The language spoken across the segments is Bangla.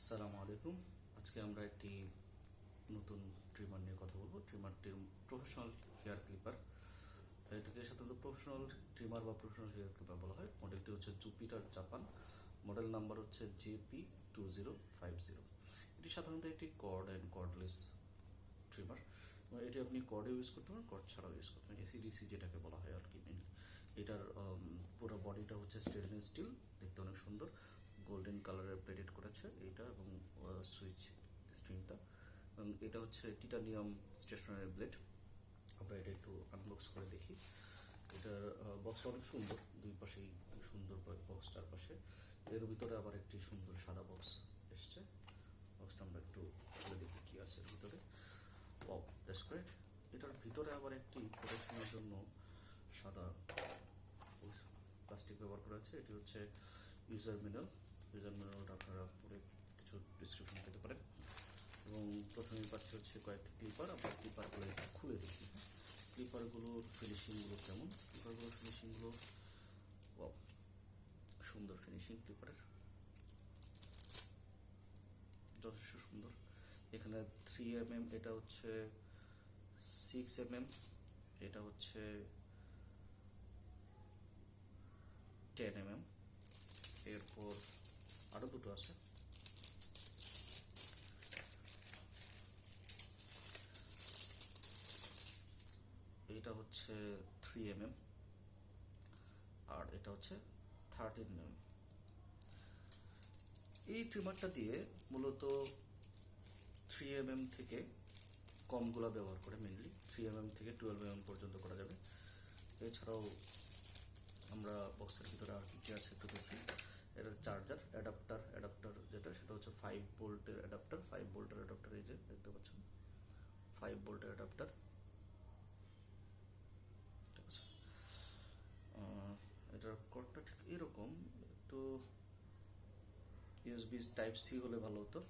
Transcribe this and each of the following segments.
আসসালামু আলাইকুম। আজকে আমরা একটি নতুন ট্রিমার নিয়ে কথা বলবো। ট্রিমারটির প্রফেশনাল হেয়ার ক্লিপার। এটাকে সাধারণত প্রফেশনাল ট্রিমার বা প্রফেশনাল হেয়ার ক্লিপার বলা হয়। মডেলটি হচ্ছে জুপিটার জাপান। মডেল নাম্বার হচ্ছে JP2050। এটি সাধারণত একটি কর্ড অ্যান্ড কর্ডলেস ট্রিমার। এটি আপনি কর্ডে ইউজ করতে পারেন, কর্ড ছাড়াও ইউজ করতে পারেন, এসিডিসি যেটাকে বলা হয় আর কি। এটার পুরো বডিটা হচ্ছে স্টেনলেস স্টিল, দেখতে অনেক সুন্দর, গোল্ডেন কালারের প্লেটেড করেছে এইটা, এবং সুইচ স্ট্রিংটা, এবং এটা হচ্ছে টিটানিয়াম স্টেশনারি ব্লেড। আমরা এটা একটু আনবক্স করে দেখি। এটার বক্সটা অনেক সুন্দর, দুই পাশেই সুন্দর বক্স, চারপাশে এর ভিতরে আবার একটি সুন্দর সাদা বক্স এসছে। বক্সটা আমরা একটু খুলে দেখি কি আছে এর ভিতরে। Wow, that's great. এটার ভিতরে আবার একটি প্রোটেকশনের জন্য সাদা প্লাস্টিক ব্যবহার করা আছে। এটি হচ্ছে ইউজার ম্যানুয়ালটা আপনারা পরে কিছু ডিসক্রিপশন পেতে পারেন। এবং প্রথমেই পাচ্ছি হচ্ছে কয়েকটি ক্লিপার। আমরা ক্লিপারগুলো একটু খুলে দেখি। ক্লিপারগুলোর ফিনিশিংগুলো কেমন? ক্লিপারগুলোর ফিনিশিংগুলো সুন্দর, ফিনিশিং ক্লিপারের যথেষ্ট সুন্দর। এখানে 3mm, এটা হচ্ছে 6mm, এটা হচ্ছে 10mm, এরপর আরো দুটো আছে। এটা হচ্ছে 3mm, আর এটা হচ্ছে 13mm। এই ট্রিমারটা দিয়ে মূলত 3mm থেকে কমগুলা ব্যবহার করে, মেনলি 3mm থেকে 12mm পর্যন্ত করা যাবে। এছাড়াও আমরা বক্সের ভিতরে আর কি আছে একটু দেখি। এটা চার্জার অ্যাডাপ্টার যেটা, সেটা হচ্ছে 5 ভোল্টের অ্যাডাপ্টার। 5 ভোল্টের অ্যাডাপ্টার, এই যে দেখতে পাচ্ছেন 5 ভোল্টের অ্যাডাপ্টার। ঠিক আছে, এটার কর্ডটা ঠিক এরকম, একটু USB টাইপ সি হলে ভালো হতো।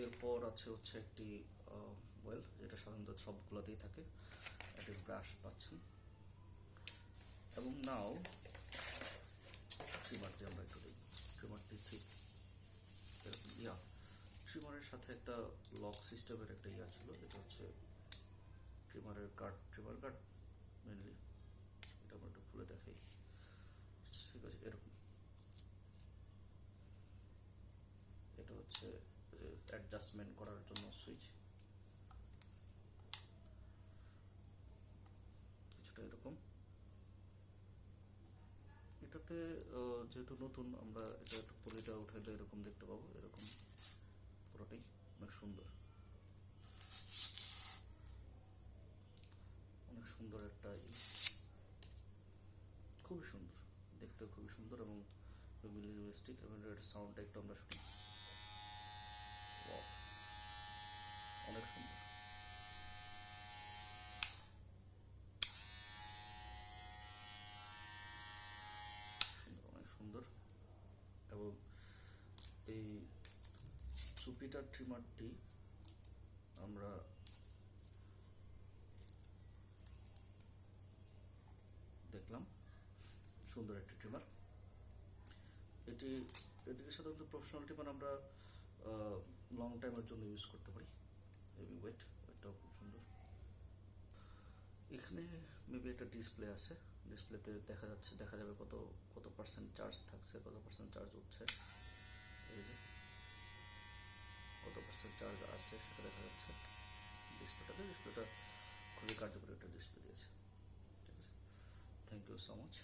এরপর আছে হচ্ছে একটি ওয়েল, যেটা সাধারণত সবগুলোতেই থাকে। একটি ব্রাশ পাচ্ছেন, এবং নাও ট্রিমারটি আমরা একটু দেখি। ট্রিমারটি ঠিক এরকম ট্রিমারের সাথে একটা লক সিস্টেমের একটা ছিল। এটা হচ্ছে ট্রিমার কার্ড মেনলি। এটা আমরা একটু খুলে দেখাই। ঠিক আছে, এরকম। এটা হচ্ছে অ্যাডজাস্টমেন্ট করার জন্য সুইচ, কিছুটা এরকম। এটাতে যেহেতু নতুন, আমরা এটা একটু পলিটা উঠাইলে এরকম দেখতে পাবো, এরকম পুরোটাই অনেক সুন্দর, অনেক সুন্দর একটা খুবই সুন্দর দেখতে, খুবই সুন্দর, এবং মিনিমালিস্টিক। এবং এর সাউন্ডটা একটু আমরা শুনি, অনেক সুন্দর। অনেক সুন্দর। এবং এই জুপিটার ট্রিমারটি আমরা দেখলাম, সুন্দর একটি ট্রিমার। এটিকে সাধারণত প্রফেশনাল ট্রিমার আমরা লং টাইমের জন্য ইউজ করতে পারি। হেভি ওয়েটটাও খুব সুন্দর। এখানে মেবি একটা ডিসপ্লে আছে, ডিসপ্লেতে দেখা যাবে কত পার্সেন্ট চার্জ থাকছে, কত পার্সেন্ট চার্জ উঠছে, এই যে কত পার্সেন্ট চার্জ আছে সেটা দেখা যাচ্ছে ডিসপ্লেটা খুবই কার্যকরী একটা ডিসপ্লে দিয়েছে। ঠিক আছে, থ্যাংক ইউ সো মাচ।